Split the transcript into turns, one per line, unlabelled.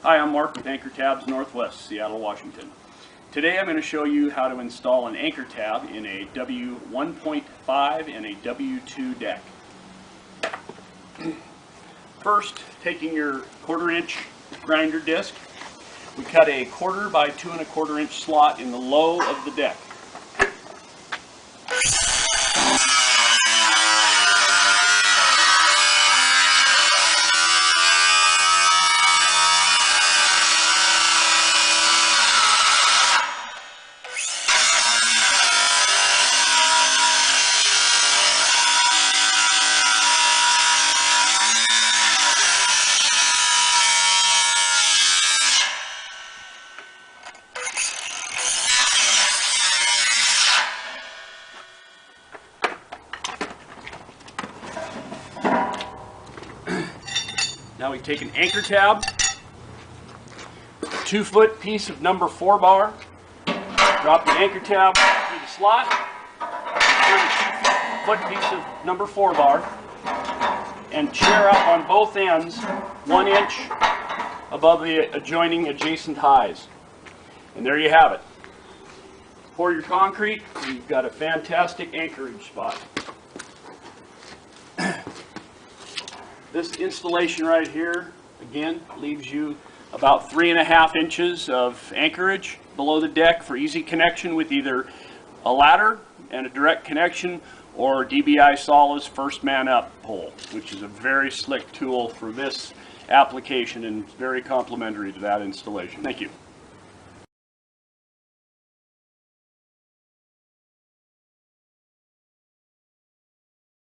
Hi, I'm Mark with Anchor Tabs Northwest, Seattle, Washington. Today I'm going to show you how to install an anchor tab in a W1.5 and a W2 deck. First, taking your 1/4 inch grinder disc, we cut a 1/4 by 2 1/4 inch slot in the low of the deck. Now we take an anchor tab, a 2-foot piece of number 4 bar, drop the anchor tab through the slot, turn a 2-foot piece of number 4 bar, and chair up on both ends 1 inch above the adjacent highs. And there you have it. Pour your concrete, and you've got a fantastic anchorage spot. This installation right here, again, leaves you about 3.5 inches of anchorage below the deck for easy connection with either a ladder and a direct connection or DBI Sola's First Man Up pole, which is a very slick tool for this application and very complementary to that installation. Thank you.